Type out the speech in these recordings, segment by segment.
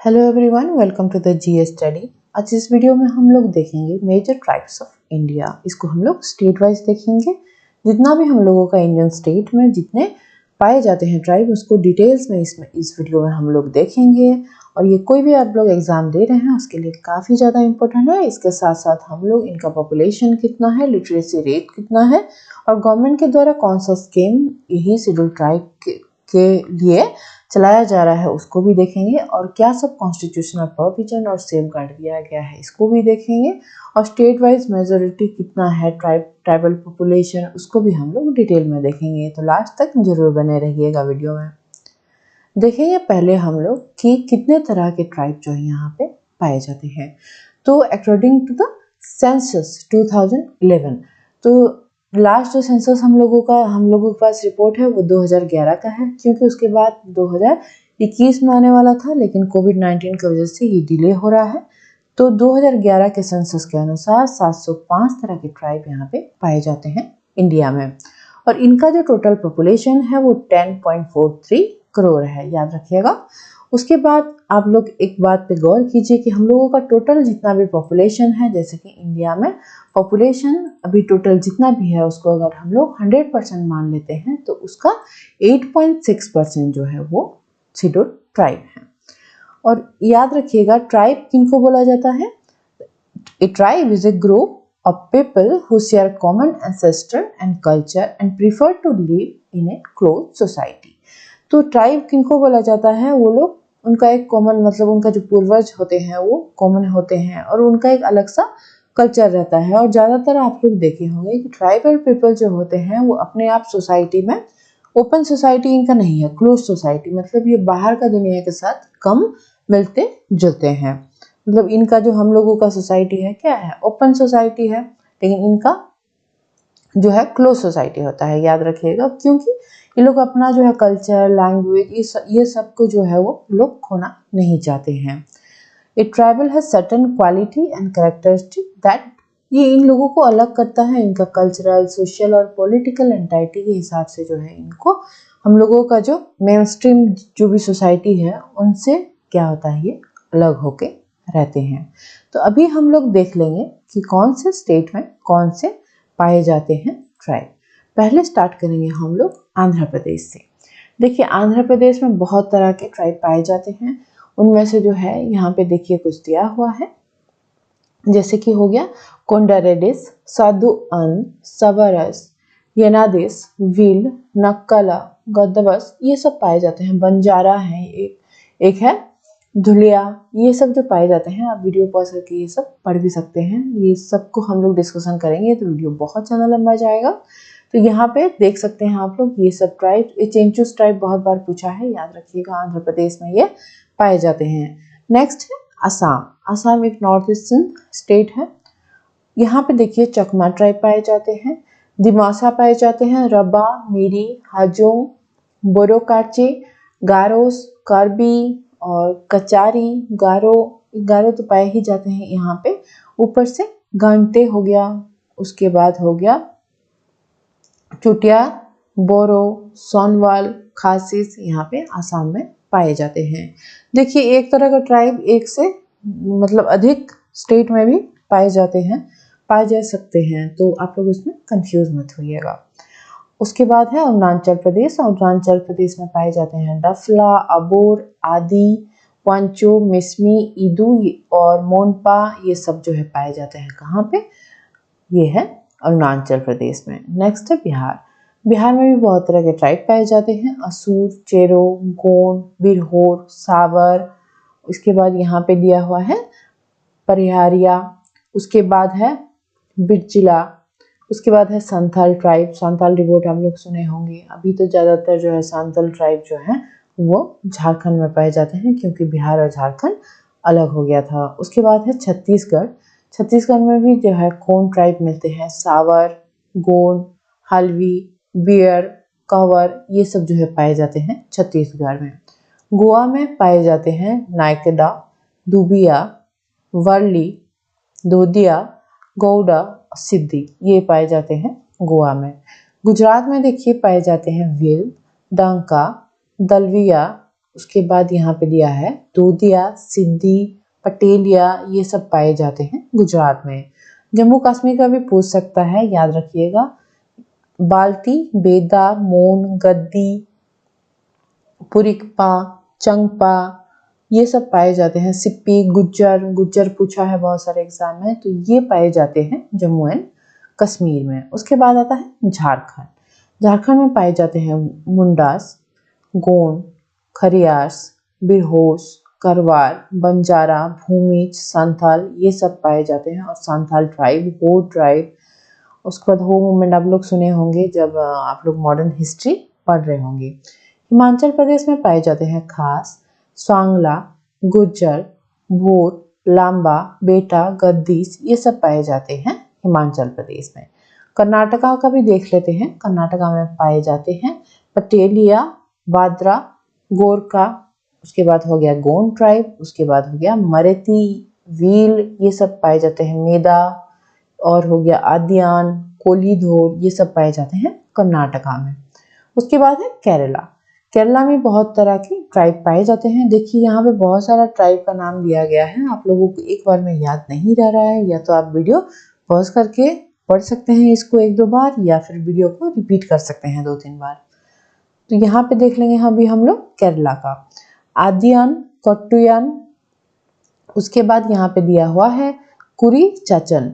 Hello everyone, welcome to the GS study. आज इस video में हम लोग देखेंगे मेजर ट्राइब्स ऑफ इंडिया। इसको हम लोग स्टेट वाइज देखेंगे। जितना भी हम लोगों का इंडियन स्टेट में जितने पाए जाते हैं ट्राइब, उसको डिटेल्स में इस वीडियो में हम लोग देखेंगे। और ये कोई भी आप लोग एग्जाम दे रहे हैं उसके लिए काफ़ी ज़्यादा इंपॉर्टेंट है। इसके साथ साथ हम लोग इनका पॉपुलेशन कितना है, लिटरेसी रेट कितना है, और गवर्नमेंट के द्वारा कौन सा स्कीम यही शेड्यूल ट्राइब के लिए चलाया जा रहा है उसको भी देखेंगे। और क्या सब कॉन्स्टिट्यूशनल प्रोविजन और सेफगार्ड दिया गया है इसको भी देखेंगे। और स्टेट वाइज मेजोरिटी कितना है ट्राइबल पॉपुलेशन, उसको भी हम लोग डिटेल में देखेंगे। तो लास्ट तक जरूर बने रहिएगा वीडियो में। देखेंगे पहले हम लोग कि कितने तरह के ट्राइब जो है यहाँ पे पाए जाते हैं। तो अकॉर्डिंग टू द सेंसस 2011, तो लास्ट जो सेंसस हम लोगों के पास रिपोर्ट है वो 2011 का है, क्योंकि उसके बाद 2021 में आने वाला था, लेकिन कोविड-19 की वजह से ये डिले हो रहा है। तो 2011 के सेंसस के अनुसार 705 तरह के ट्राइब यहाँ पे पाए जाते हैं इंडिया में। और इनका जो टोटल पॉपुलेशन है वो 10.43 करोड़ है, याद रखिएगा। उसके बाद आप लोग एक बात पे गौर कीजिए कि हम लोगों का टोटल जितना भी पॉपुलेशन है, जैसे कि इंडिया में पॉपुलेशन अभी टोटल जितना भी है उसको अगर हम लोग 100% मान लेते हैं तो उसका 8.6% जो है वो शेड्यूल्ड ट्राइब है। और याद रखिएगा ट्राइब किनको बोला जाता है। A tribe is a group of people who share common ancestor and culture and prefer to live in a close society। तो ट्राइब किनको बोला जाता है, वो लोग उनका एक कॉमन मतलब उनका जो पूर्वज होते हैं वो कॉमन होते हैं और उनका एक अलग सा कल्चर रहता है। और ज़्यादातर आप लोग देखे होंगे कि ट्राइबल पीपल जो होते हैं वो अपने आप सोसाइटी में, ओपन सोसाइटी इनका नहीं है, क्लोज सोसाइटी, मतलब ये बाहर का दुनिया के साथ कम मिलते जुलते हैं। मतलब इनका जो हम लोगों का सोसाइटी है क्या है, ओपन सोसाइटी है, लेकिन इनका जो है क्लोज सोसाइटी होता है, याद रखिएगा। क्योंकि ये लोग अपना जो है कल्चर, लैंग्वेज, ये सब को जो है वो लोग खोना नहीं चाहते हैं। ए ट्राइबल है certain quality and characteristic that, ये इन लोगों को अलग करता है। इनका कल्चरल, सोशल और पॉलिटिकल एंटाइटी के हिसाब से जो है इनको हम लोगों का जो मेन स्ट्रीम जो भी सोसाइटी है उनसे क्या होता है, ये अलग होके रहते हैं। तो अभी हम लोग देख लेंगे कि कौन से स्टेट में कौन से पाए जाते हैं ट्राइब। पहले स्टार्ट करेंगे हम लोग आंध्र प्रदेश से। देखिए आंध्र प्रदेश में बहुत तरह के ट्राइब पाए जाते हैं। उनमें से जो है यहाँ पे देखिए कुछ दिया हुआ है, जैसे कि हो गया कोंडारेडिस, साधुअन, सवरस, येनादिस, विल, नक्कला, गद्दबस, ये सब पाए जाते हैं। बंजारा है, एक है धुलिया, ये सब जो पाए जाते हैं। आप वीडियो पॉज करके ये सब पढ़ भी सकते हैं। ये सब को हम लोग डिस्कशन करेंगे तो वीडियो बहुत ज़्यादा लंबा जाएगा। तो यहाँ पे देख सकते हैं आप लोग ये सब ट्राइब। ये चेंचूस ट्राइब बहुत बार पूछा है, याद रखिएगा, आंध्र प्रदेश में ये पाए जाते हैं। नेक्स्ट है असम। असम एक नॉर्थ ईस्टर्न स्टेट है। यहाँ पे देखिए चकमा ट्राइब पाए जाते हैं, दिमासा पाए जाते हैं, रबा, मिरी, हाजोंग, बोरोकाचे, गारोस, कार्बी और कचारी, गारो तो पाए ही जाते हैं यहाँ पे। ऊपर से घंटे हो गया, उसके बाद हो गया चुटिया, बोरो, सोनवाल, खासिस, यहाँ पे आसाम में पाए जाते हैं। देखिए एक तरह का ट्राइब एक से मतलब अधिक स्टेट में भी पाए जा सकते हैं, तो आप लोग उसमें कंफ्यूज मत होइएगा। उसके बाद है अरुणाचल प्रदेश। अरुणाचल प्रदेश में पाए जाते हैं डफला, अबोर, आदि, वांचो, मिसमी, ईदू और मोनपा, ये सब जो है पाए जाते हैं कहाँ पे, ये है अरुणाचल प्रदेश में। नेक्स्ट है बिहार। बिहार में भी बहुत तरह के ट्राइब पाए जाते हैं, असुर, चेरो, गोंड, बिरहोर, सावर। उसके बाद यहाँ पे दिया हुआ है परिहारिया। उसके बाद है बिरचिला। उसके बाद है संथाल ट्राइब। संथाल रिवोट हम लोग सुने होंगे। अभी तो ज़्यादातर जो है संथाल ट्राइब जो है वो झारखंड में पाए जाते हैं, क्योंकि बिहार और झारखंड अलग हो गया था। उसके बाद है छत्तीसगढ़। छत्तीसगढ़ में भी जो है कोन ट्राइब मिलते हैं, सावर, गोंड, हल्वी, बियर, कंवर, ये सब जो है पाए जाते हैं छत्तीसगढ़ में। गोवा में पाए जाते हैं नायकेडा, दुबिया, वर्ली, दोदिया, गौड़ा, सिद्धि, ये पाए जाते हैं गोवा में। गुजरात में देखिए पाए जाते हैं विल, डंका, दलविया, उसके बाद यहाँ पे दिया है दोदिया, सिद्धि, पटेलिया, ये सब पाए जाते हैं गुजरात में। जम्मू कश्मीर का भी पूछ सकता है, याद रखिएगा। बाल्टी, बेदा, मोन, गद्दी, पुरिकपा, चंगपा, ये सब पाए जाते हैं। सिप्पी, गुज्जर, गुज्जर पूछा है बहुत सारे एग्जाम में, तो ये पाए जाते हैं जम्मू एंड कश्मीर में। उसके बाद आता है झारखंड। झारखंड में पाए जाते हैं मुंडास, गोंड, खरियास, बिरहोस, करवार, बंजारा, भूमिज, संथाल, ये सब पाए जाते हैं। और संथाल ट्राइब, हो ट्राइब। उसके बाद हो मूवमेंट आप लोग सुने होंगे जब आप लोग मॉडर्न हिस्ट्री पढ़ रहे होंगे। हिमाचल प्रदेश में पाए जाते हैं खास, स्वांगला, गुज्जर, भूत, लांबा, बेटा, गद्दीस, ये सब पाए जाते हैं हिमाचल प्रदेश में। कर्नाटका का भी देख लेते हैं। कर्नाटका में पाए जाते हैं पटेलिया, वाद्रा, गोरका, उसके बाद हो गया गोंड ट्राइब, उसके बाद हो गया मरेती, व्हील, ये सब पाए जाते हैं। मेदा और हो गया आदियान, कोलीधोर, ये सब पाए जाते हैं कर्नाटका में। उसके बाद है केरला। केरला में बहुत तरह के ट्राइब पाए जाते हैं। देखिए यहाँ पे बहुत सारा ट्राइब का नाम दिया गया है, आप लोगों को एक बार में याद नहीं रह रहा है, या तो आप वीडियो पॉज करके पढ़ सकते हैं इसको एक दो बार, या फिर वीडियो को रिपीट कर सकते हैं 2-3 बार। तो यहाँ पे देख लेंगे अभी हम लोग केरला का। आदियान, कट्टुयान, उसके बाद यहाँ पे दिया हुआ है कुरी चाचन,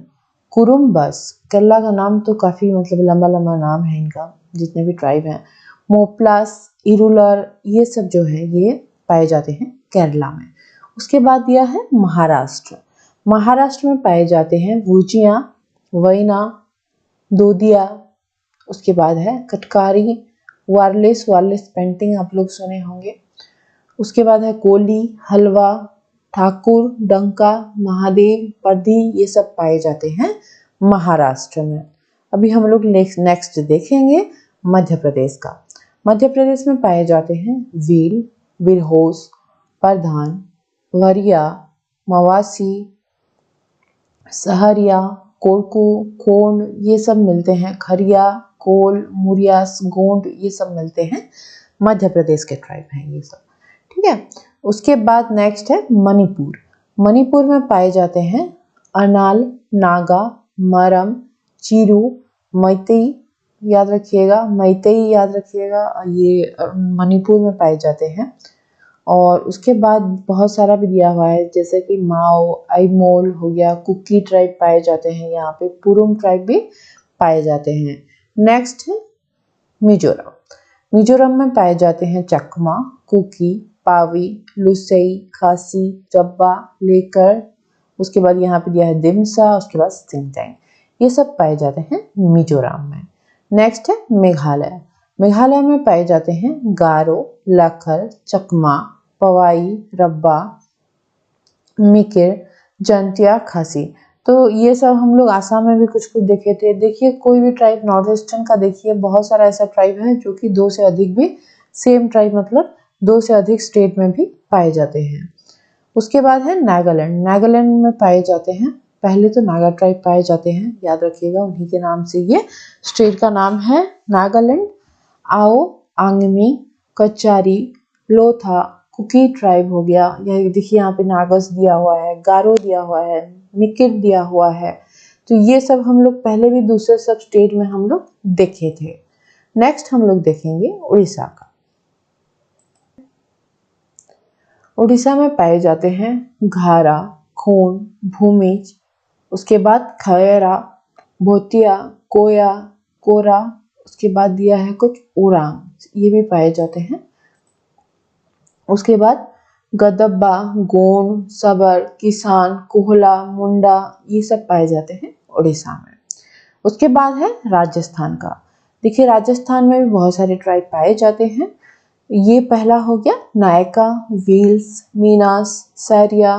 कुरुम्बस। केरला का नाम तो काफी मतलब लंबा लंबा नाम है इनका, जितने भी ट्राइब हैं। मोप्लास, इरुलर, ये सब जो है ये पाए जाते हैं केरला में। उसके बाद दिया है महाराष्ट्र। महाराष्ट्र में पाए जाते हैं वुजिया, वैना, दोदिया, उसके बाद है कटकारी, वारलेस, वारलेस पेंटिंग आप लोग सुने होंगे। उसके बाद है कोली, हलवा, ठाकुर, डंका, महादेव, पर्दी, ये सब पाए जाते हैं महाराष्ट्र में। अभी हम लोग नेक्स्ट देखेंगे मध्य प्रदेश का। मध्य प्रदेश में पाए जाते हैं व्हील, बिरहोस, प्रधान, वरिया, मवासी, सहरिया, कोरकू, कोंड, ये सब मिलते हैं। खरिया, कोल, मुरियास, गोंड, ये सब मिलते हैं। मध्य प्रदेश के ट्राइब हैं ये सब, ठीक है। उसके बाद नेक्स्ट है मणिपुर। मणिपुर में पाए जाते हैं अनाल, नागा, मरम, चिरू, मैतेई, याद रखिएगा, मैतेई याद रखिएगा, ये मणिपुर में पाए जाते हैं। और उसके बाद बहुत सारा भी दिया हुआ है, जैसे कि माओ, आईमोल हो गया, कुकी ट्राइब पाए जाते हैं यहाँ पे, पुरुम ट्राइब भी पाए जाते हैं। नेक्स्ट है मिजोरम। मिजोरम में पाए जाते हैं चकमा, कुकी, पावी, लुसई, खासी, रब्बा, लेकर, उसके बाद यहाँ पे दिया है दिमसा, उसके बाद सिंगटैंग, ये सब पाए जाते हैं मिजोरम में। नेक्स्ट है मेघालय। मेघालय में पाए जाते हैं गारो, लखर, चकमा, पवाई, रब्बा, मिकिर, जंतिया, खासी। तो ये सब हम लोग आसाम में भी कुछ कुछ देखे थे। देखिए कोई भी ट्राइब नॉर्थ ईस्टर्न का देखिए, बहुत सारा ऐसा ट्राइब है जो कि 2 से अधिक भी, सेम ट्राइब मतलब 2 से अधिक स्टेट में भी पाए जाते हैं। उसके बाद है नागालैंड। नागालैंड में पाए जाते हैं, पहले तो नागा ट्राइब पाए जाते हैं, याद रखिएगा उन्हीं के नाम से ये स्टेट का नाम है नागालैंड। आओ, आंगमी, कचारी, लोथा, कुकी ट्राइब हो गया, यह देखिए यहाँ पे नागस दिया हुआ है, गारो दिया हुआ है, मिकिर दिया हुआ है। तो ये सब हम लोग पहले भी दूसरे सब स्टेट में हम लोग देखे थे। नेक्स्ट हम लोग देखेंगे उड़ीसा का। उड़ीसा में पाए जाते हैं घारा, खून, भूमिज, उसके बाद खैरा, भोतिया, कोया, कोरा, उसके बाद दिया है कुछ ओरांग, ये भी पाए जाते हैं। उसके बाद गदब्बा, गोंड, सबर, किसान, कोहला, मुंडा, ये सब पाए जाते हैं उड़ीसा में। उसके बाद है राजस्थान का। देखिए राजस्थान में भी बहुत सारे ट्राइब पाए जाते हैं। ये पहला हो गया नायका, व्हील्स, मीनास, सैरिया,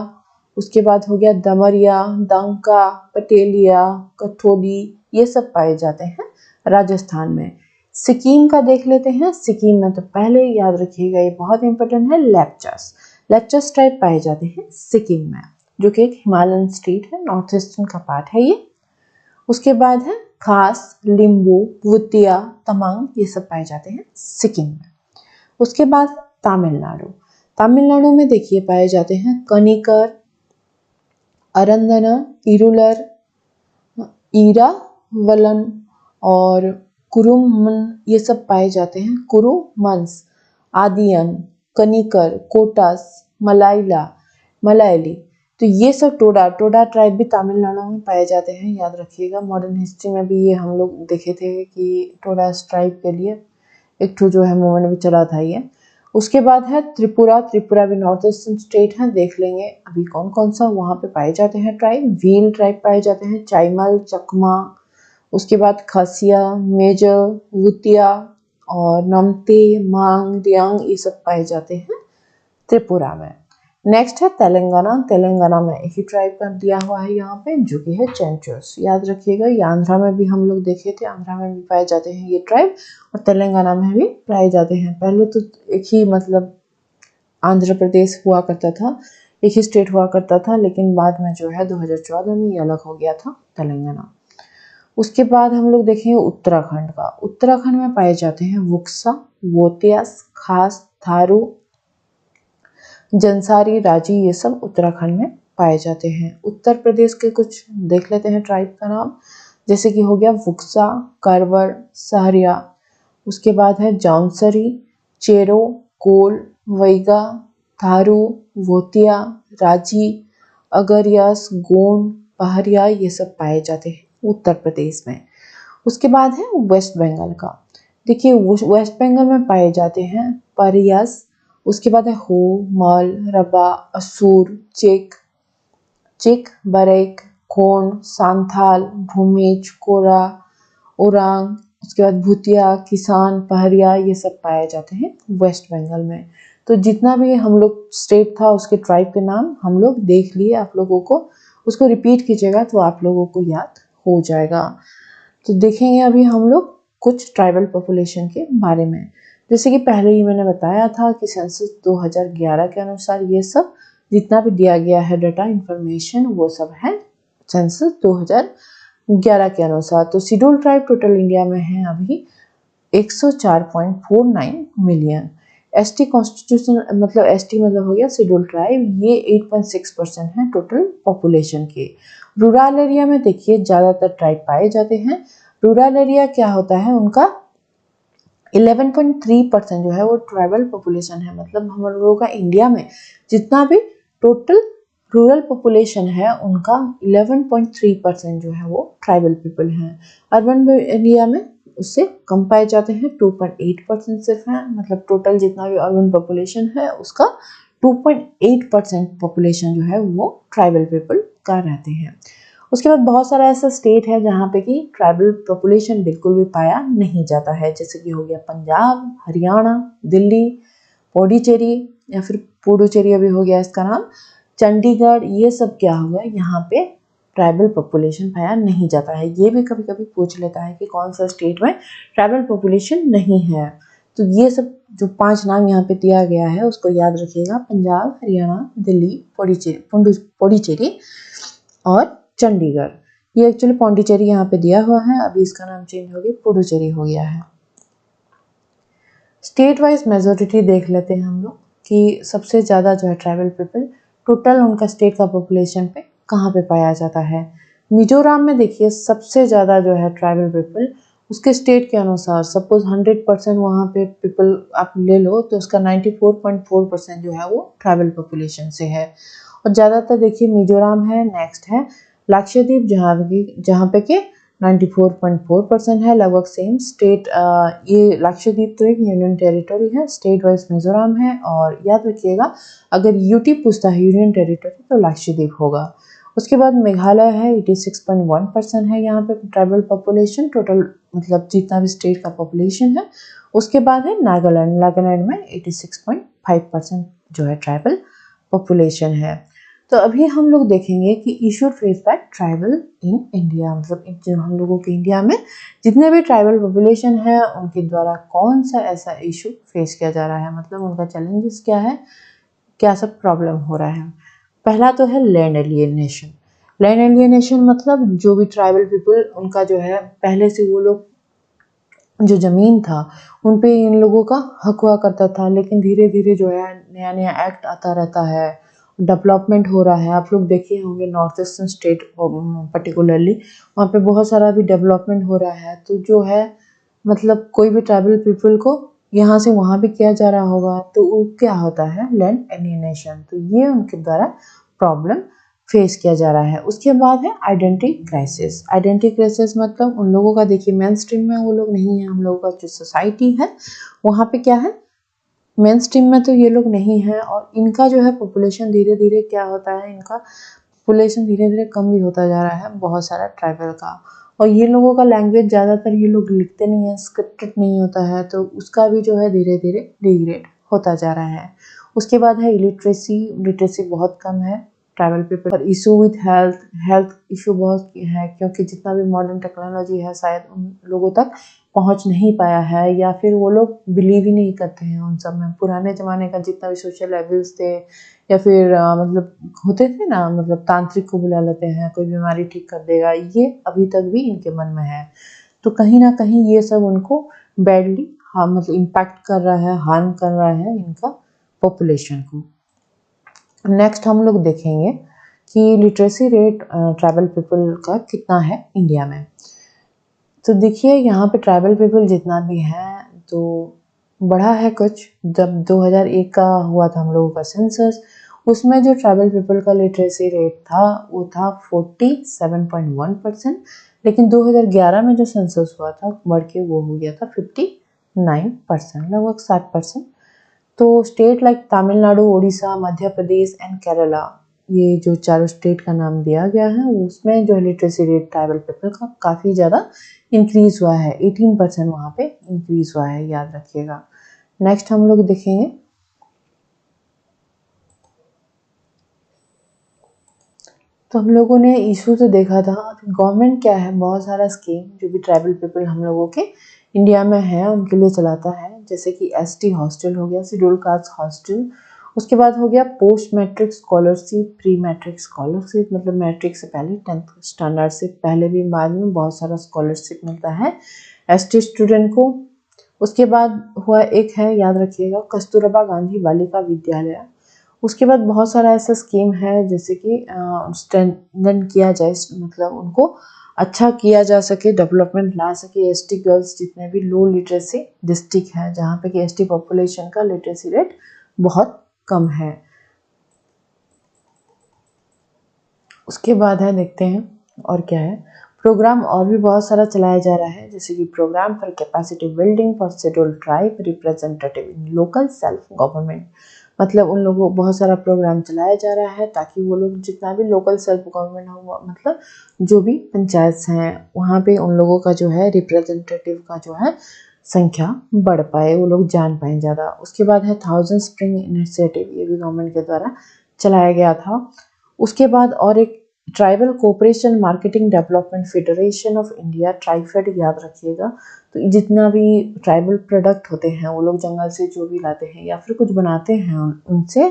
उसके बाद हो गया दमरिया, दंका, पटेलिया, कठोली, ये सब पाए जाते हैं राजस्थान में। सिक्किम का देख लेते हैं। सिक्किम में तो पहले याद रखिएगा, ये बहुत इंपॉर्टेंट है, लेप्चास। लेप्चास ट्राइब पाए जाते हैं सिक्किम में, जो कि एक हिमालयन स्टेट है, नॉर्थ ईस्टर्न का पार्ट है ये। उसके बाद है खास, लिम्बू, वुतिया, तमांग, ये सब पाए जाते हैं सिक्किम में। उसके बाद तमिलनाडु। तमिलनाडु में देखिए पाए जाते हैं कनिकर, अरंदना, इरुलर, ईरावलन और कुरुमन, ये सब पाए जाते हैं। कुरुमंस, आदियन, कनिकर, कोटास, मलायली, तो ये सब टोडा ट्राइब भी तमिलनाडु में पाए जाते हैं, याद रखिएगा। मॉडर्न हिस्ट्री में भी ये हम लोग देखे थे कि टोडा ट्राइब के लिए एक ठो जो है मूवमेंट भी चला था ये। उसके बाद है त्रिपुरा भी नॉर्थ ईस्टर्न स्टेट है, देख लेंगे अभी कौन कौन सा वहाँ पे पाए जाते हैं ट्राइब। भील ट्राइब पाए जाते हैं, चाइमल, चकमा, उसके बाद खासिया, मेजर, वुतिया और नमते, मांग, दियांग, ये सब पाए जाते हैं त्रिपुरा में। नेक्स्ट है तेलंगाना में एक ही ट्राइब का दिया हुआ है यहाँ पे, जो कि है चेंचुस, याद रखिएगा। ये आंध्रा में भी हम लोग देखे थे, आंध्रा में भी पाए जाते हैं ये ट्राइब, और तेलंगाना में भी पाए जाते हैं। पहले तो एक ही मतलब आंध्र प्रदेश हुआ करता था, एक ही स्टेट हुआ करता था, लेकिन बाद में जो है 2014 में ये अलग हो गया था तेलंगाना। उसके बाद हम लोग देखेंगे उत्तराखंड का। उत्तराखंड में पाए जाते हैं वुक्सा, वोतियास, खास, थारू, जंसारी, राजी, ये सब उत्तराखंड में पाए जाते हैं। उत्तर प्रदेश के कुछ देख लेते हैं ट्राइब का नाम, जैसे कि हो गया वुक्सा, करवर, सहरिया, उसके बाद है जौनसरी, चेरो, कोल, वैगा, थारू, वोतिया, राजी, अगरियास, गोंड, पहाड़िया, ये सब पाए जाते हैं उत्तर प्रदेश में। उसके बाद है वेस्ट बंगाल का। देखिए वेस्ट बंगाल में पाए जाते हैं परियास, उसके बाद है हो, मल, रबा, असुर, चिक, बरेक, खोन, सांथाल, भूमिज, कोरा, ओरांग, उसके बाद भूतिया, किसान, पहरिया, ये सब पाए जाते हैं वेस्ट बंगाल में। तो जितना भी हम लोग स्टेट था उसके ट्राइब के नाम हम लोग देख लिए, आप लोगों को उसको रिपीट कीजिएगा तो आप लोगों को याद हो जाएगा। तो देखेंगे अभी हम लोग कुछ ट्राइबल पॉपुलेशन के बारे में। जैसे कि पहले ही मैंने बताया था कि सेंसस 2011 के अनुसार ये सब जितना भी दिया गया है डाटा इंफॉर्मेशन वो सब है सेंसस 2011 के अनुसार। तो शेड्यूल ट्राइब टोटल इंडिया में है अभी 104.49 मिलियन। एसटी कॉन्स्टिट्यूशन मतलब एसटी मतलब हो गया शेड्यूल ट्राइब, ये 8.6% है टोटल पॉपुलेशन के। रूरल एरिया में देखिए ज़्यादातर ट्राइब पाए जाते हैं। रूरल एरिया क्या होता है उनका 11.3% जो है वो ट्राइबल पॉपुलेशन है। मतलब हम लोगों का इंडिया में जितना भी टोटल रूरल पॉपुलेशन है उनका 11.3% जो है वो ट्राइबल पीपल हैं। अर्बन एरिया में उससे कम पाए जाते हैं, 2.8% सिर्फ है। मतलब टोटल जितना भी अर्बन पॉपुलेशन है उसका 2.8% पॉपुलेशन जो है वो ट्राइबल पीपल का रहते हैं। उसके बाद बहुत सारा ऐसा स्टेट है जहाँ पे कि ट्राइबल पॉपुलेशन बिल्कुल भी पाया नहीं जाता है, जैसे कि हो गया पंजाब, हरियाणा, दिल्ली, पौडीचेरी या फिर पुडुचेरी अभी हो गया इसका नाम, चंडीगढ़, ये सब क्या हो गया यहाँ पे ट्राइबल पॉपुलेशन पाया नहीं जाता है। ये भी कभी कभी पूछ लेता है कि कौन सा स्टेट में ट्राइबल पॉपुलेशन नहीं है। तो ये सब जो 5 नाम यहाँ पे दिया गया है उसको याद रखिएगा, पंजाब, हरियाणा, दिल्ली, पौडीचेरी और चंडीगढ़। ये एक्चुअली पौंडीचेरी यहाँ पे दिया हुआ है, अभी इसका नाम चेंज हो गया पुडुचेरी हो गया है। स्टेट वाइज मेजोरिटी देख लेते हैं हम लोग कि सबसे ज़्यादा जो है ट्राइबल पीपल टोटल उनका स्टेट का पॉपुलेशन पे कहाँ पे पाया जाता है। मिजोरम में देखिए सबसे ज़्यादा जो है ट्राइबल पीपल उसके स्टेट के अनुसार, सपोज 100% वहाँ पे पीपल आप ले लो तो उसका 94.4% जो है वो ट्राइबल पॉपुलेशन से है। और ज़्यादातर देखिए मिजोरम है, नेक्स्ट है लक्षद्वीप जहाँ पे के 94.4% है, लगभग सेम स्टेट। ये लक्षद्वीप तो एक यूनियन टेरिटरी है, स्टेट वाइज मिजोरम है। और याद रखिएगा अगर यूटी पूछता है यूनियन टेरिटरी तो लक्षद्वीप होगा। उसके बाद मेघालय है, 86.1% है यहाँ पे ट्राइबल पॉपुलेशन टोटल, मतलब जितना भी स्टेट का पॉपुलेशन है। उसके बाद है नागालैंड में 86.5% जो है ट्राइबल पॉपुलेशन है। तो अभी हम लोग देखेंगे कि issue face by tribal in India, मतलब जो हम लोगों के इंडिया में जितने भी ट्राइबल पॉपुलेशन है उनके द्वारा कौन सा ऐसा इशू फेस किया जा रहा है, मतलब उनका चैलेंजेस क्या है, क्या सब प्रॉब्लम हो रहा है। पहला तो है लैंड एलियनेशन। लैंड एलियनेशन मतलब जो भी ट्राइबल पीपल उनका जो है पहले से वो लोग जो ज़मीन था उन पे इन लोगों का हक हुआ करता था। लेकिन धीरे धीरे जो है नया नया एक्ट आता रहता है, डेवलपमेंट हो रहा है। आप लोग देखे होंगे नॉर्थ ईस्टर्न स्टेट पर्टिकुलरली, वहाँ पे बहुत सारा भी डेवलपमेंट हो रहा है। तो जो है मतलब कोई भी ट्राइबल पीपल को यहाँ से वहाँ भी किया जा रहा होगा, तो वो क्या होता है लैंड एलियनेशन। तो ये उनके द्वारा प्रॉब्लम फेस किया जा रहा है। उसके बाद है आइडेंटिटी क्राइसिस। आइडेंटिटी क्राइसिस मतलब उन लोगों का, देखिए मेन स्ट्रीम में वो लोग नहीं है, हम लोगों का जो सोसाइटी है वहाँ पे क्या है, मेन स्ट्रीम में तो ये लोग नहीं है। और इनका जो है पॉपुलेशन धीरे धीरे क्या होता है, इनका पॉपुलेशन धीरे धीरे कम भी होता जा रहा है बहुत सारा ट्राइबल का। और ये लोगों का लैंग्वेज ज़्यादातर ये लोग लिखते नहीं है, स्क्रिप्टेड नहीं होता है, तो उसका भी जो है धीरे धीरे डिग्रेड होता जा रहा है। उसके बाद है इलिटरेसी। लिटरेसी बहुत कम है ट्राइबल पीपल। और issue with health, health issue बहुत है, क्योंकि जितना भी मॉडर्न टेक्नोलॉजी है शायद उन लोगों तक पहुंच नहीं पाया है, या फिर वो लोग बिलीव ही नहीं करते हैं उन सब में। पुराने ज़माने का जितना भी सोशल लेवल्स थे, या फिर मतलब होते थे ना, मतलब तांत्रिक को बुला लेते हैं, कोई बीमारी ठीक कर देगा, ये अभी तक भी इनके मन में है। तो कहीं ना कहीं ये सब उनको बैडली मतलब इम्पैक्ट कर रहा है, हार्म कर रहा है इनका पॉपुलेशन को। नेक्स्ट हम लोग देखेंगे कि लिटरेसी रेट ट्राइबल पीपल का कितना है इंडिया में। तो देखिए यहाँ पे ट्राइबल पीपल जितना भी है तो बढ़ा है कुछ। जब 2001 का हुआ था हम लोगों का सेंसस, उसमें जो ट्राइबल पीपल का लिटरेसी रेट था वो था 47.1%। लेकिन 2011 में जो सेंसस हुआ था बढ़ के वो हो गया था 59%, लगभग 60%। तो state like Tamil Nadu, Orissa, Madhya Pradesh and Kerala, ये जो चारों स्टेट का नाम दिया गया है, उसमें जो लिटरेसी रेट ट्राइबल पीपल का काफ़ी ज़्यादा इंक्रीज हुआ है। 18% वहाँ पे इंक्रीज हुआ है, याद रखिएगा। नेक्स्ट हम लोग देखेंगे तो हम लोगों ने इशू तो देखा था। गवर्नमेंट क्या है, बहुत सारा स्कीम जो भी ट्राइबल पीपल हम लोगों के इंडिया में है उनके लिए चलाता है, जैसे कि एसटी हॉस्टल हो गया, शेड्यूल कास्ट हॉस्टल। उसके बाद हो गया post matric scholarship, pre matric scholarship, मतलब मैट्रिक से पहले 10th स्टैंडर्ड से पहले भी बाद में बहुत सारा स्कॉलरशिप मिलता है एसटी स्टूडेंट को। उसके बाद हुआ एक है, याद रखिएगा, कस्तूरबा गांधी बालिका विद्यालय। उसके बाद बहुत सारा ऐसा स्कीम है जैसे कि स्ट्रेंथन किया जाए, मतलब उनको अच्छा किया जा सके, डेवलपमेंट ला सके। एसटी गर्ल्स जितने भी लो लिटरेसी डिस्ट्रिक्ट है जहाँ पे कि एसटी पॉपुलेशन का लिटरेसी रेट बहुत कम है। उसके बाद है, देखते हैं और क्या है। प्रोग्राम और भी बहुत सारा चलाया जा रहा है, जैसे कि programme for capacity building for scheduled tribe representative in local self government. मतलब उन लोगों को बहुत सारा प्रोग्राम चलाया जा रहा है ताकि वो लोग जितना भी लोकल सेल्फ गवर्नमेंट हो, मतलब जो भी पंचायत हैं वहाँ पे उन लोगों का जो है रिप्रेजेंटेटिव का जो है संख्या बढ़ पाए, वो लोग जान पाए ज़्यादा। उसके बाद है 1000 स्प्रिंग इनिशिएटिव, ये भी गवर्नमेंट के द्वारा चलाया गया था। उसके बाद और एक tribal cooperation marketing development federation of India, TRIFED, याद रखिएगा। तो जितना भी ट्राइबल प्रोडक्ट होते हैं वो लोग जंगल से जो भी लाते हैं या फिर कुछ बनाते हैं उनसे,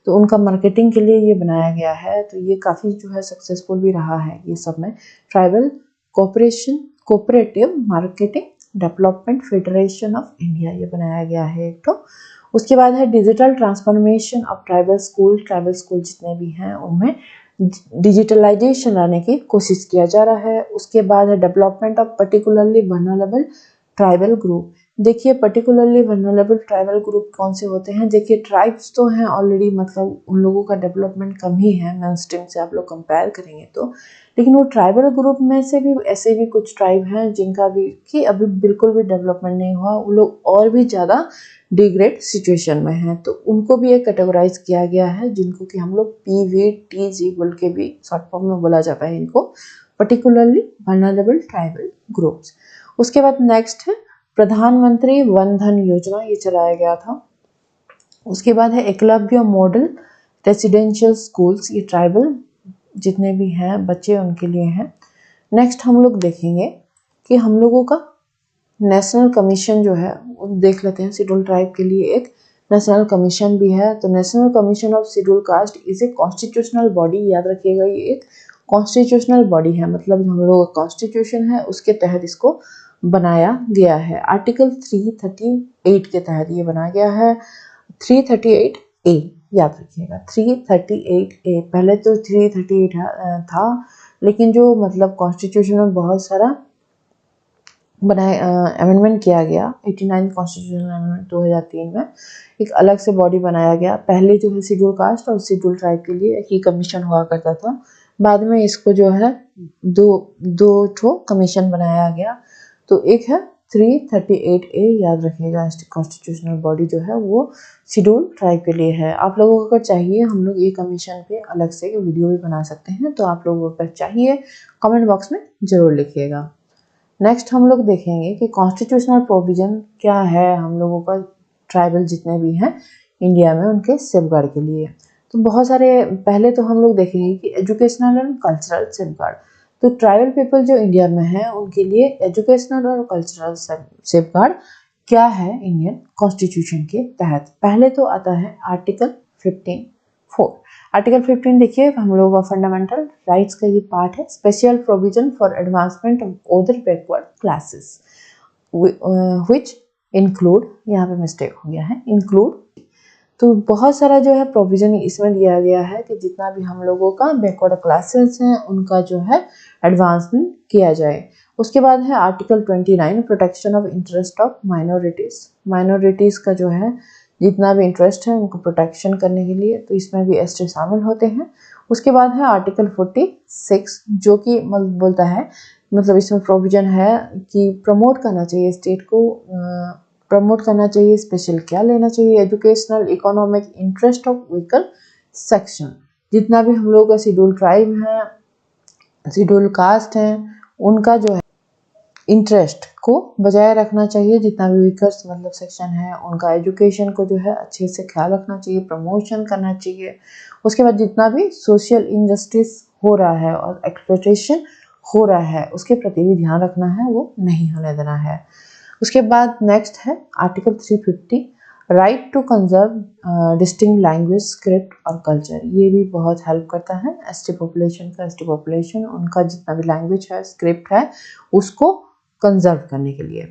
तो उनका मार्केटिंग के लिए ये बनाया गया है। तो ये काफ़ी जो है सक्सेसफुल भी रहा है ये सब में। Tribal cooperation cooperative marketing development federation of India ये बनाया गया है एक तो। उसके बाद है digital transformation of tribal school. Tribal school जितने भी हैं उनमें डिजिटलाइजेशन लाने की कोशिश किया जा रहा है। उसके बाद है development of particularly vulnerable tribal group. देखिए पर्टिकुलरली वल्नरेबल ट्राइबल ग्रुप कौन से होते हैं। देखिए ट्राइब्स तो हैं ऑलरेडी, मतलब उन लोगों का डेवलपमेंट कम ही है मेन स्ट्रीम से आप लोग कंपेयर करेंगे तो। लेकिन वो ट्राइबल ग्रुप में से भी ऐसे भी कुछ ट्राइब हैं जिनका भी कि अभी बिल्कुल भी डेवलपमेंट नहीं हुआ, वो लोग और भी ज़्यादा डिग्रेड सिचुएशन में हैं, तो उनको भी एक कैटेगराइज किया गया है, जिनको कि हम लोग PVTG बोल के भी शॉर्ट फॉर्म में बोला जाता है इनको, पर्टिकुलरली वल्नरेबल ट्राइबल ग्रुप्स। उसके बाद नेक्स्ट है प्रधानमंत्री वन धन योजना, ये चलाया गया था। उसके बाद है एकलव्य मॉडल रेसिडेंशियल स्कूल्स, ये ट्राइबल जितने भी हैं बच्चे उनके लिए हैं। नेक्स्ट हम लोग देखेंगे कि हम लोगों का नेशनल कमीशन जो है वो देख लेते हैं। शेड्यूल ट्राइब के लिए एक नेशनल कमीशन भी है। तो national commission of schedule caste is a constitutional body, याद रखिएगा ये एक कॉन्स्टिट्यूशनल बॉडी है, मतलब हम लोगों का कॉन्स्टिट्यूशन है उसके तहत इसको बनाया गया है। आर्टिकल 338 के तहत ये बनाया गया है। 338 ए याद रखिएगा, 338 ए। पहले तो 338 था, लेकिन जो मतलब कॉन्स्टिट्यूशन में बहुत सारा अमेंडमेंट किया गया। 89 कॉन्स्टिट्यूशन अमेंडमेंट 2003 में एक अलग से बॉडी बनाया गया। पहले जो है शेड्यूल कास्ट और शेड्यूल ट्राइब के लिए एक ही कमीशन हुआ करता था। बाद में इसको जो है दो ठो कमीशन बनाया गया। तो एक है 338 ए, याद रखिएगा। कॉन्स्टिट्यूशनल बॉडी जो है वो शेड्यूल ट्राइब के लिए है। आप लोगों को अगर चाहिए, हम लोग ये कमीशन पे अलग से वीडियो भी बना सकते हैं, तो आप लोगों को अगर चाहिए कमेंट बॉक्स में जरूर लिखिएगा। नेक्स्ट हम लोग देखेंगे कि कॉन्स्टिट्यूशनल प्रोविजन क्या है हम लोगों का, ट्राइबल जितने भी हैं इंडिया में उनके सेफगार्ड के लिए। तो बहुत सारे, पहले तो हम लोग देखेंगे कि एजुकेशनल एंड कल्चरल सेफगार्ड। तो ट्राइबल पीपल जो इंडिया में है उनके लिए एजुकेशनल और कल्चरल सेफगार्ड क्या है इंडियन कॉन्स्टिट्यूशन के तहत। पहले तो आता है आर्टिकल 15(4). आर्टिकल 15 देखिए, हम लोगों का फंडामेंटल राइट्स का ये पार्ट है। Special provision for advancement of other backward classes which include, यहाँ पे मिस्टेक हो गया है, इंक्लूड। तो बहुत सारा जो है प्रोविजन इसमें दिया गया है कि जितना भी हम लोगों का बैकवर्ड क्लासेस हैं उनका जो है एडवांसमेंट किया जाए। उसके बाद है article 29, protection of interest of minorities. Minorities का जो है जितना भी इंटरेस्ट है उनको प्रोटेक्शन करने के लिए, तो इसमें भी एसटी शामिल होते हैं। उसके बाद है आर्टिकल 46 जो कि बोलता है, मतलब इसमें प्रोविजन है कि प्रमोट करना चाहिए स्टेट को, प्रमोट करना चाहिए स्पेशल क्या लेना चाहिए, educational economic interest of weaker section. जितना भी हम लोग का शेड्यूल ट्राइब है, शेड्यूल कास्ट है, उनका जो है इंटरेस्ट को बजाय रखना चाहिए। जितना भी वीकर्स मतलब सेक्शन है उनका एजुकेशन को जो है अच्छे से ख्याल रखना चाहिए, प्रमोशन करना चाहिए। उसके बाद जितना भी सोशल इनजस्टिस हो रहा है और एक्सप्लॉयटेशन हो रहा है उसके प्रति भी ध्यान रखना है, वो नहीं होने देना है। उसके बाद नेक्स्ट है article 350, right to conserve distinct language, script और कल्चर। ये भी बहुत हेल्प करता है एसटी पॉपुलेशन का। एसटी पॉपुलेशन उनका जितना भी लैंग्वेज है, स्क्रिप्ट है, उसको कंजर्व करने के लिए।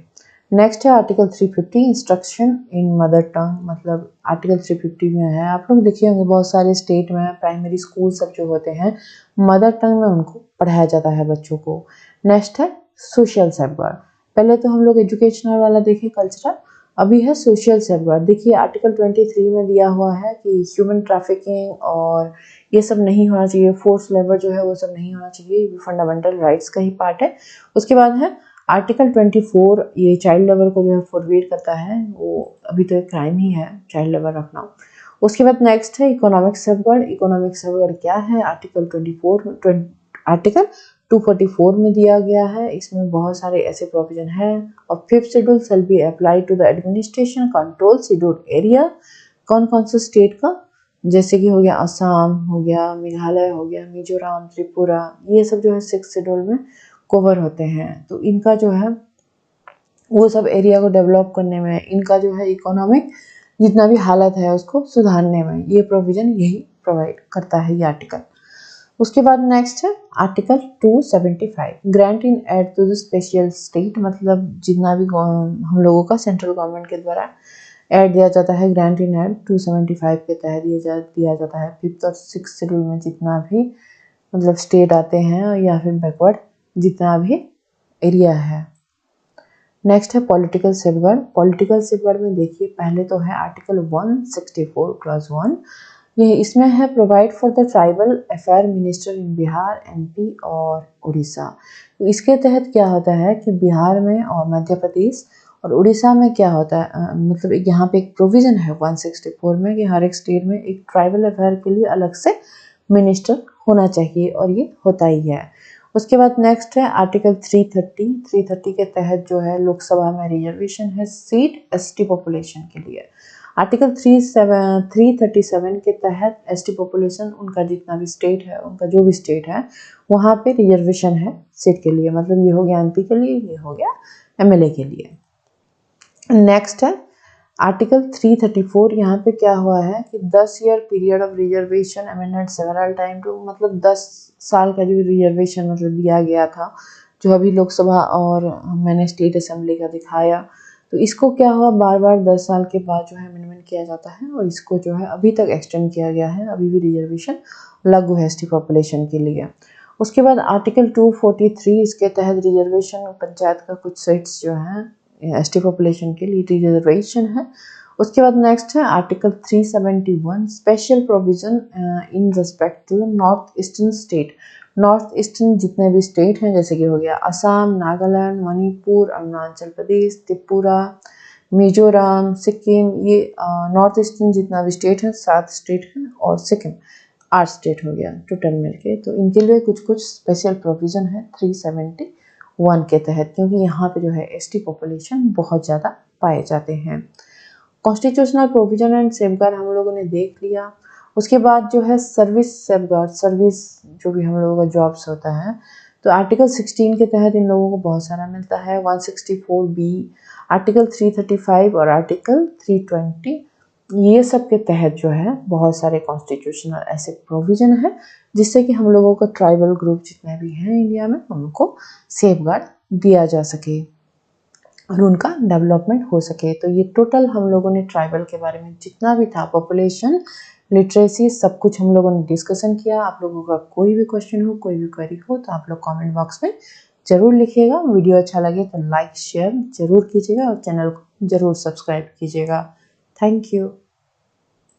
नेक्स्ट है आर्टिकल 350, इंस्ट्रक्शन इन मदर टंग। मतलब आर्टिकल 350 में है, आप लोग देखिए होंगे बहुत सारे स्टेट में प्राइमरी स्कूल सब जो होते हैं मदर टंग में उनको पढ़ाया जाता है बच्चों को। नेक्स्ट है सोशल सेफगार्ड। पहले तो हम लोग एजुकेशनल वाला देखे, कल्चरल, अभी है सोशल सेफगार्ड। देखिए आर्टिकल 23 में दिया हुआ है कि ह्यूमन ट्रैफिकिंग और ये सब नहीं होना चाहिए, फोर्स लेबर जो है वो सब नहीं होना चाहिए, ये फंडामेंटल राइट्स का ही पार्ट है। उसके बाद है आर्टिकल 24, ये चाइल्ड लेबर को जो है फोरबिड करता है, वो अभी तो एक क्राइम ही है चाइल्ड लेबर रखना। उसके बाद नेक्स्ट है इकोनॉमिक सेफगार्ड। इकोनॉमिक सेफगार्ड क्या है, आर्टिकल 244 में दिया गया है। इसमें बहुत सारे ऐसे प्रोविजन है। और 5th schedule shall be apply to the administration control schedule area. कौन कौन सा स्टेट का, जैसे कि हो गया असम, हो गया मेघालय, हो गया मिजोरम, त्रिपुरा, ये सब जो है 6th शेड्यूल में कवर होते हैं। तो इनका जो है वो सब एरिया को डेवलप करने में, इनका जो है इकोनॉमिक जितना भी हालत है उसको सुधारने में ये प्रोविजन यही प्रोवाइड करता है ये आर्टिकल। उसके बाद नेक्स्ट है article 275, grant in aid to the special state. मतलब जितना भी हम लोगों का सेंट्रल गवर्नमेंट के द्वारा ऐड दिया जाता है, ग्रांट इन एड 275 के तहत दिया जाता है। 5th और 6th शेड्यूल में जितना भी मतलब स्टेट आते हैं या फिर बैकवर्ड जितना भी एरिया है। नेक्स्ट है पॉलिटिकल सेफगार्ड। पॉलिटिकल सेफगार्ड में देखिए पहले तो है आर्टिकल 164 क्लॉज 1। ये इसमें है provide for the tribal affair minister in Bihar, MP और उड़ीसा। तो इसके तहत क्या होता है कि बिहार में और मध्य प्रदेश और उड़ीसा में क्या होता है, मतलब यहाँ पे एक प्रोविजन है 164 में कि हर एक स्टेट में एक ट्राइबल अफेयर के लिए अलग से मिनिस्टर होना चाहिए, और ये होता ही है। उसके बाद नेक्स्ट है आर्टिकल 330 के तहत जो है लोकसभा में रिजर्वेशन है सीट एसटी पॉपुलेशन के लिए। आर्टिकल 337 के तहत एसटी पॉपुलेशन उनका जितना भी स्टेट है, उनका जो भी स्टेट है वहाँ पे रिजर्वेशन है सीट के लिए। मतलब ये हो गया एमपी के लिए, ये हो गया एमएलए के लिए। नेक्स्ट है आर्टिकल 334। यहाँ पे क्या हुआ है कि 10 year period of reservation amended several time to, मतलब 10 साल का जो रिजर्वेशन मतलब दिया गया था, जो अभी लोकसभा और मैंने स्टेट असेंबली का दिखाया, तो इसको क्या हुआ, बार बार 10 साल के बाद जो है अमेंडमेंट किया जाता है और इसको जो है अभी तक एक्सटेंड किया गया है। अभी भी रिजर्वेशन लागू है एसटी पॉपुलेशन के लिए। उसके बाद आर्टिकल 243, इसके तहत रिजर्वेशन पंचायत का कुछ सीट्स जो है एसटी पॉपुलेशन के लिए रिजर्वेशन है। उसके बाद नेक्स्ट है article 371, special provision in respect to north eastern state. North eastern जितने भी स्टेट हैं, जैसे कि हो गया असम, नागालैंड, मणिपुर, अरुणाचल प्रदेश, त्रिपुरा, मिजोरम, सिक्किम, ये नॉर्थ ईस्टर्न जितना भी स्टेट है, 7 स्टेट हैं, और सिक्किम 8 स्टेट हो गया टोटल मिलके। तो इनके लिए कुछ कुछ स्पेशल प्रोविजन है 371 के तहत, क्योंकि यहाँ पे जो है एसटी पॉपुलेशन बहुत ज़्यादा पाए जाते हैं। कॉन्स्टिट्यूशनल प्रोविजन एंड सेफगार्ड हम लोगों ने देख लिया। उसके बाद जो है सर्विस सेफगार्ड, सर्विस जो भी हम लोगों का जॉब्स होता है, तो आर्टिकल 16 के तहत इन लोगों को बहुत सारा मिलता है। 164B, आर्टिकल 335 और आर्टिकल 320, ये सब के तहत जो है बहुत सारे कॉन्स्टिट्यूशनल ऐसे प्रोविजन है जिससे कि हम लोगों का ट्राइबल ग्रुप जितने भी हैं इंडिया में उनको सेफगार्ड दिया जा सके और उनका डेवलपमेंट हो सके। तो ये टोटल हम लोगों ने ट्राइबल के बारे में जितना भी था, पॉपुलेशन, लिटरेसी, सब कुछ हम लोगों ने डिस्कशन किया। आप लोगों का कोई भी क्वेश्चन हो, कोई भी क्वेरी हो, तो आप लोग कमेंट बॉक्स में ज़रूर लिखिएगा। वीडियो अच्छा लगे तो लाइक शेयर ज़रूर कीजिएगा और चैनल को ज़रूर सब्सक्राइब कीजिएगा। Thank you.